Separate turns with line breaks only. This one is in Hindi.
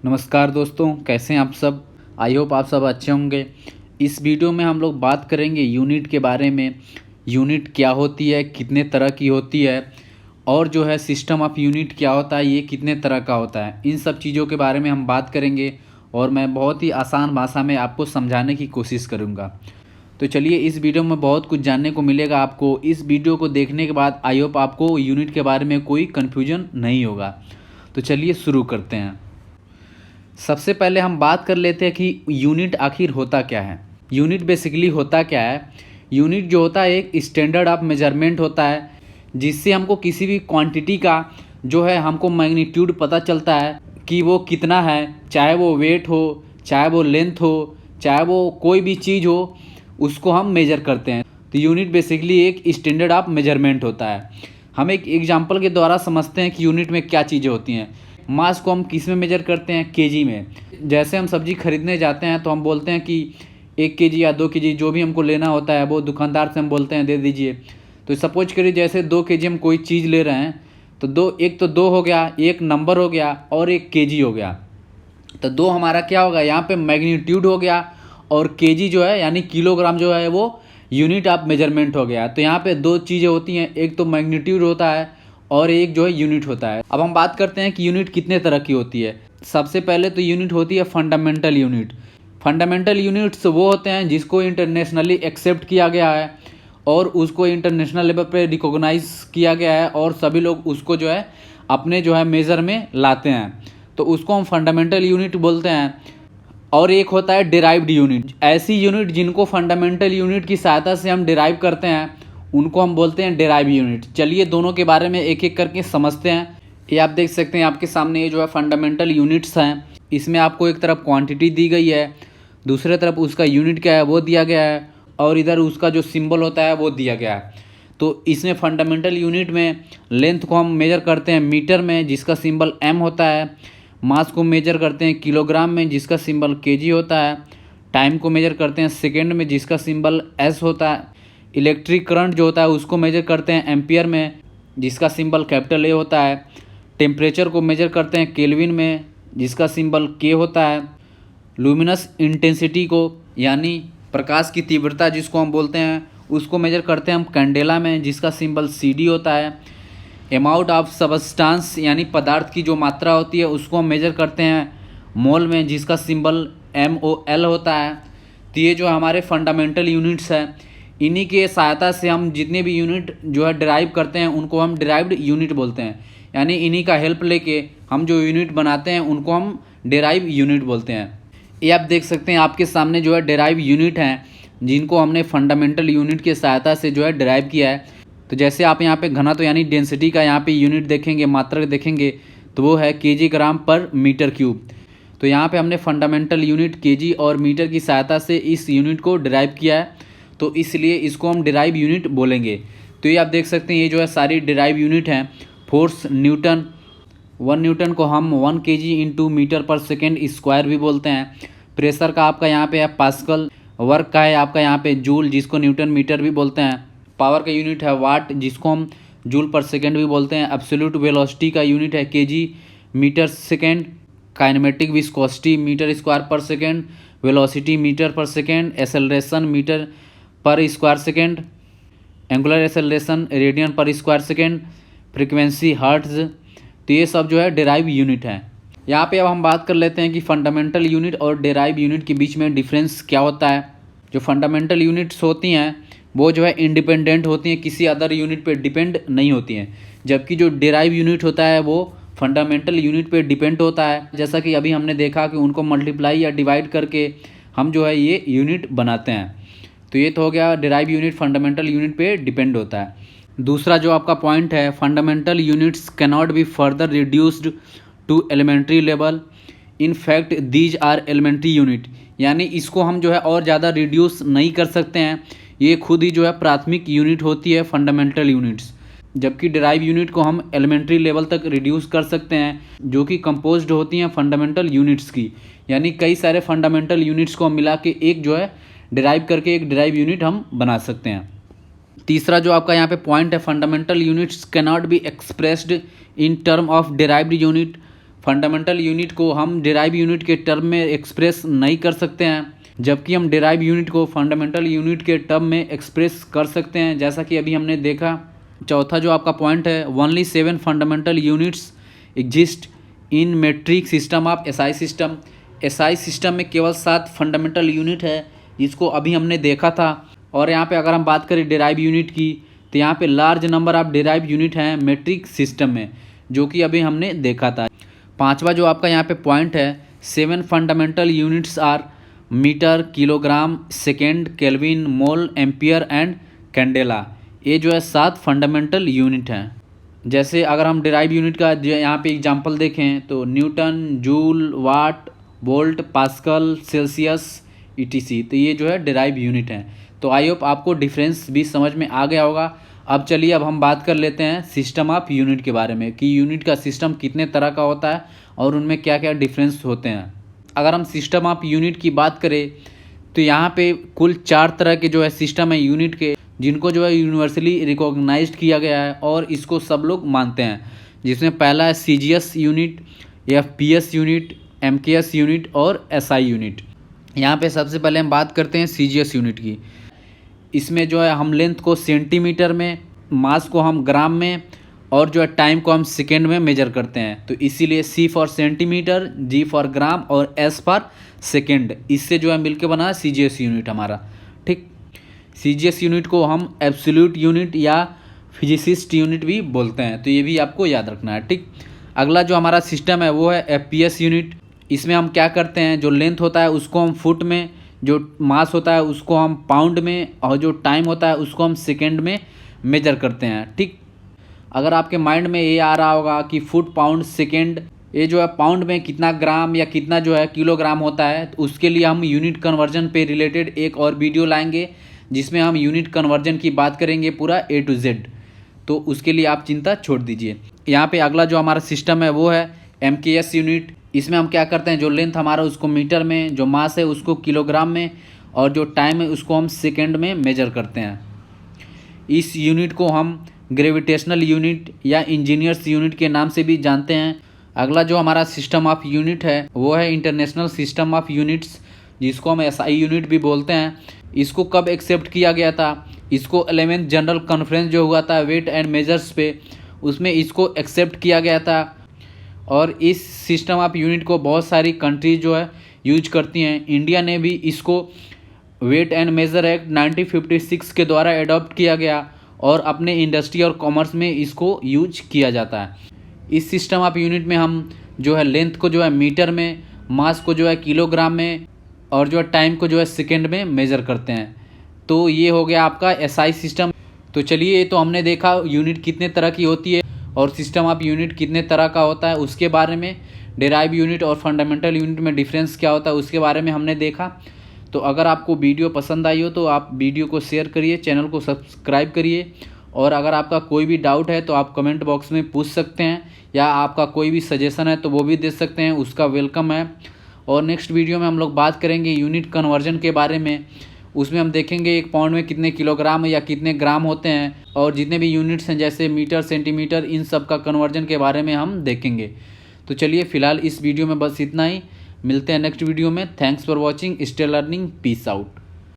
नमस्कार दोस्तों, कैसे हैं आप सब। आई होप आप सब अच्छे होंगे। इस वीडियो में हम लोग बात करेंगे यूनिट के बारे में। यूनिट क्या होती है, कितने तरह की होती है, और जो है सिस्टम ऑफ यूनिट क्या होता है, ये कितने तरह का होता है। इन सब चीज़ों के बारे में हम बात करेंगे और मैं बहुत ही आसान भाषा में आपको समझाने की कोशिश करूँगा। तो चलिए, इस वीडियो में बहुत कुछ जानने को मिलेगा आपको। इस वीडियो को देखने के बाद आई होप आपको यूनिट के बारे में कोई कन्फ्यूजन नहीं होगा। तो चलिए शुरू करते हैं। सबसे पहले हम बात कर लेते हैं कि यूनिट आखिर होता क्या है। यूनिट बेसिकली होता क्या है। यूनिट जो होता है एक स्टैंडर्ड ऑफ मेजरमेंट होता है, जिससे हमको किसी भी क्वांटिटी का जो है हमको मैग्नीट्यूड पता चलता है कि वो कितना है। चाहे वो वेट हो, चाहे वो लेंथ हो, चाहे वो कोई भी चीज़ हो, उसको हम मेजर करते हैं। तो यूनिट बेसिकली एक स्टैंडर्ड ऑफ मेजरमेंट होता है। हम एक एग्जांपल के द्वारा समझते हैं कि यूनिट में क्या चीज़ें होती हैं। मास को हम किस में मेजर करते हैं? केजी में। जैसे हम सब्जी खरीदने जाते हैं तो हम बोलते हैं कि 1 केजी या 2 केजी जो भी हमको लेना होता है वो दुकानदार से हम बोलते हैं दे दीजिए। तो सपोज करिए जैसे 2 केजी हम कोई चीज़ ले रहे हैं, तो दो हो गया, एक नंबर हो गया और एक केजी हो गया। तो दो हमारा क्या होगा, यहाँ पे मैग्नीट्यूड हो गया, और केजी जो है यानी किलोग्राम जो है वो यूनिट ऑफ मेजरमेंट हो गया। तो यहाँ पे दो चीज़ें होती हैं, एक तो मैग्नीट्यूड होता है और एक जो है यूनिट होता है। अब हम बात करते हैं कि यूनिट कितने तरह की होती है। सबसे पहले तो यूनिट होती है फंडामेंटल यूनिट। फंडामेंटल यूनिट्स वो होते हैं जिसको इंटरनेशनली एक्सेप्ट किया गया है और उसको इंटरनेशनल लेवल पे रिकॉग्नाइज किया गया है, और सभी लोग उसको जो है अपने जो है मेज़र में लाते हैं। तो उसको हम फंडामेंटल यूनिट बोलते हैं। और एक होता है डिराइव्ड यूनिट। ऐसी यूनिट जिनको फंडामेंटल यूनिट की सहायता से हम डिराइव करते हैं उनको हम बोलते हैं डिराइव यूनिट। चलिए दोनों के बारे में एक एक करके समझते हैं। ये आप देख सकते हैं आपके सामने, ये जो है फंडामेंटल यूनिट्स हैं। इसमें आपको एक तरफ क्वांटिटी दी गई है, दूसरे तरफ उसका यूनिट क्या है वो दिया गया है, और इधर उसका जो सिंबल होता है वो दिया गया है। तो इसमें फंडामेंटल यूनिट में लेंथ को हम मेजर करते हैं मीटर में, जिसका सिंबल एम होता है। मास को मेजर करते हैं किलोग्राम में, जिसका सिंबल केजी होता है। टाइम को मेजर करते हैं सेकेंड में, जिसका सिंबल एस होता है। इलेक्ट्रिक करंट जो होता है उसको मेजर करते हैं एम्पियर में, जिसका सिंबल कैपिटल ए होता है। टेम्परेचर को मेजर करते हैं केल्विन में, जिसका सिंबल के होता है। लुमिनस इंटेंसिटी को यानी प्रकाश की तीव्रता जिसको हम बोलते हैं, उसको मेजर करते हैं हम कैंडेला में, जिसका सिंबल सी डी होता है। अमाउंट ऑफ सबस्टांस यानी पदार्थ की जो मात्रा होती है उसको हम मेजर करते हैं मोल में, जिसका सिंबल MOL होता है। तो ये जो हमारे फंडामेंटल यूनिट्स हैं, इन्हीं के सहायता से हम जितने भी यूनिट जो है डिराइव करते हैं उनको हम डिराइव्ड यूनिट बोलते हैं। यानी इन्हीं का हेल्प लेके हम जो यूनिट बनाते हैं उनको हम डिराइव यूनिट बोलते हैं। ये आप देख सकते हैं आपके सामने जो है डिराइव यूनिट हैं, जिनको हमने फंडामेंटल यूनिट की सहायता से जो है डिराइव किया है। तो जैसे आप यहाँ पे घनत्व यानी डेंसिटी का यहाँ पे यूनिट देखेंगे, मात्रक देखेंगे, तो वो है केजी ग्राम पर मीटर क्यूब। तो यहाँ पे हमने फंडामेंटल यूनिट केजी और मीटर की सहायता से इस यूनिट को डिराइव किया है, तो इसलिए इसको हम डिराइव यूनिट बोलेंगे। तो ये आप देख सकते हैं ये जो है सारी डिराइव यूनिट हैं। फोर्स न्यूटन, 1 न्यूटन को हम 1 केजी इंटू मीटर पर सेकेंड स्क्वायर भी बोलते हैं। प्रेशर का आपका यहाँ पे है पास्कल। वर्क का है आपका यहाँ पे जूल, जिसको न्यूटन मीटर भी बोलते हैं। पावर का यूनिट है वाट, जिसको हम जूल पर सेकेंड भी बोलते हैं। एब्सोल्यूट वेलोसिटी का यूनिट है KG metre second. Kinematic viscosity metre square पर सेकेंड। वेलोसिटी मीटर पर सेकेंड। एक्सेलरेशन मीटर पर square second. Angular acceleration radian पर स्क्वायर सेकेंड। Frequency hertz. तो ये सब जो है डिराइव यूनिट है। यहाँ पे अब हम बात कर लेते हैं कि फंडामेंटल यूनिट और डिराइव यूनिट के बीच में डिफरेंस क्या होता है। जो फंडामेंटल यूनिट्स होती हैं वो जो है इंडिपेंडेंट होती हैं, किसी अदर यूनिट पे डिपेंड नहीं होती हैं। जबकि जो डिराइव यूनिट होता है वो फंडामेंटल यूनिट पे डिपेंड होता है। जैसा कि अभी हमने देखा कि उनको मल्टीप्लाई या डिवाइड करके हम जो है ये यूनिट बनाते हैं। तो ये तो हो गया डिराइव यूनिट फंडामेंटल यूनिट पे डिपेंड होता है। दूसरा जो आपका पॉइंट है, fundamental units cannot be further reduced to elementary level. In fact these are elementary unit. यानी इसको हम जो है और ज़्यादा रिड्यूस नहीं कर सकते हैं, ये खुद ही जो है प्राथमिक यूनिट होती है फंडामेंटल यूनिट्स। जबकि डिराइव यूनिट को हम एलिमेंट्री लेवल तक रिड्यूस कर सकते हैं, जो कि कंपोज्ड होती हैं फंडामेंटल यूनिट्स की। यानी कई सारे फंडामेंटल यूनिट्स को हम मिला के एक जो है डिराइव करके एक डिराइव यूनिट हम बना सकते हैं। तीसरा जो आपका यहाँ पे पॉइंट है, fundamental units cannot be expressed in term of derived unit fundamental unit को हम डिराइव यूनिट के टर्म में एक्सप्रेस नहीं कर सकते हैं, जबकि हम डिराइव यूनिट को फंडामेंटल यूनिट के टर्म में एक्सप्रेस कर सकते हैं। जैसा कि अभी हमने देखा, चौथा जो आपका पॉइंट है, only 7 fundamental units exist in metric system of SI system. SI system में केवल 7 फंडामेंटल यूनिट है, जिसको अभी हमने देखा था। और यहाँ पे अगर हम बात करें डिराइव यूनिट की, तो यहाँ पे large number of derive unit हैं मेट्रिक सिस्टम में, जो कि अभी हमने देखा था। पांचवा जो आपका यहाँ पे पॉइंट है, 7 fundamental units are metre, kilogram, second, kelvin, mole, ampere and candela. ये जो है 7 फंडामेंटल यूनिट हैं। जैसे अगर हम डिराइव यूनिट का यहाँ पे एग्जांपल देखें तो न्यूटन, जूल, वाट, वोल्ट, पास्कल, सेल्सियस, ईटीसी, तो ये जो है डिराइव यूनिट हैं। तो आई होप आपको डिफरेंस भी समझ में आ गया होगा। अब चलिए अब हम बात कर लेते हैं सिस्टम ऑफ यूनिट के बारे में, कि यूनिट का सिस्टम कितने तरह का होता है और उनमें क्या क्या डिफरेंस होते हैं। अगर हम सिस्टम ऑफ यूनिट की बात करें तो यहाँ पे कुल 4 तरह के जो है सिस्टम है यूनिट के, जिनको जो है यूनिवर्सली रिकॉग्नाइज्ड किया गया है और इसको सब लोग मानते हैं। जिसमें पहला है CGS unit, FPS unit, MKS unit और एसआई यूनिट। यहाँ पे सबसे पहले हम बात करते हैं सीजीएस यूनिट की। इसमें जो है हम लेंथ को सेंटीमीटर में, मास को हम ग्राम में और जो है टाइम को हम सेकेंड में मेजर करते हैं। तो इसीलिए सी फॉर सेंटीमीटर, जी फॉर ग्राम और एस फॉर सेकेंड, इससे जो है मिलके बना है सीजीएस यूनिट हमारा। ठीक, सीजीएस यूनिट को हम एब्सोल्यूट यूनिट या फिजिसिस्ट यूनिट भी बोलते हैं, तो ये भी आपको याद रखना है। ठीक, अगला जो हमारा सिस्टम है वो है एफपीएस यूनिट। इसमें हम क्या करते हैं, जो लेंथ होता है उसको हम फुट में, जो मास होता है उसको हम पाउंड में और जो टाइम होता है उसको हम सेकेंड में मेजर करते हैं। ठीक, अगर आपके माइंड में ये आ रहा होगा कि फुट, पाउंड, सेकेंड, ये जो है पाउंड में कितना ग्राम या कितना जो है किलोग्राम होता है, तो उसके लिए हम यूनिट कन्वर्जन पे रिलेटेड एक और वीडियो लाएंगे, जिसमें हम यूनिट कन्वर्जन की बात करेंगे पूरा A to Z। तो उसके लिए आप चिंता छोड़ दीजिए। यहाँ पे अगला जो हमारा सिस्टम है वो है एमकेएस यूनिट। इसमें हम क्या करते हैं, जो लेंथ हमारा उसको मीटर में, जो मास है उसको किलोग्राम में और जो टाइम है उसको हम सेकेंड में मेजर करते हैं। इस यूनिट को हम ग्रेविटेशनल यूनिट या इंजीनियर्स यूनिट के नाम से भी जानते हैं। अगला जो हमारा सिस्टम ऑफ यूनिट है वो है इंटरनेशनल सिस्टम ऑफ यूनिट्स, जिसको हम एसआई यूनिट भी बोलते हैं। इसको कब एक्सेप्ट किया गया था, इसको 11th जनरल कॉन्फ्रेंस जो हुआ था वेट एंड मेजर्स पे, उसमें इसको एक्सेप्ट किया गया था। और इस सिस्टम ऑफ यूनिट को बहुत सारी कंट्रीज जो है यूज करती हैं। इंडिया ने भी इसको वेट एंड मेजर एक्ट 1956 के द्वारा एडॉप्ट किया गया और अपने इंडस्ट्री और कॉमर्स में इसको यूज किया जाता है। इस सिस्टम ऑफ यूनिट में हम जो है लेंथ को जो है मीटर में, मास को जो है किलोग्राम में और जो है टाइम को जो है सेकेंड में मेजर करते हैं। तो ये हो गया आपका एसआई सिस्टम। तो चलिए, तो हमने देखा यूनिट कितने तरह की होती है और सिस्टम ऑफ यूनिट कितने तरह का होता है उसके बारे में। डिराइव यूनिट और फंडामेंटल यूनिट में डिफरेंस क्या होता है उसके बारे में हमने देखा। तो अगर आपको वीडियो पसंद आई हो तो आप वीडियो को शेयर करिए, चैनल को सब्सक्राइब करिए, और अगर आपका कोई भी डाउट है तो आप कमेंट बॉक्स में पूछ सकते हैं, या आपका कोई भी सजेशन है तो वो भी दे सकते हैं, उसका वेलकम है। और नेक्स्ट वीडियो में हम लोग बात करेंगे यूनिट कन्वर्जन के बारे में। उसमें हम देखेंगे एक पाउंड में कितने किलोग्राम या कितने ग्राम होते हैं, और जितने भी यूनिट्स हैं जैसे मीटर, सेंटीमीटर, इन सब का कन्वर्जन के बारे में हम देखेंगे। तो चलिए फिलहाल इस वीडियो में बस इतना ही, मिलते हैं नेक्स्ट वीडियो में। Thanks for watching, stay learning, peace out.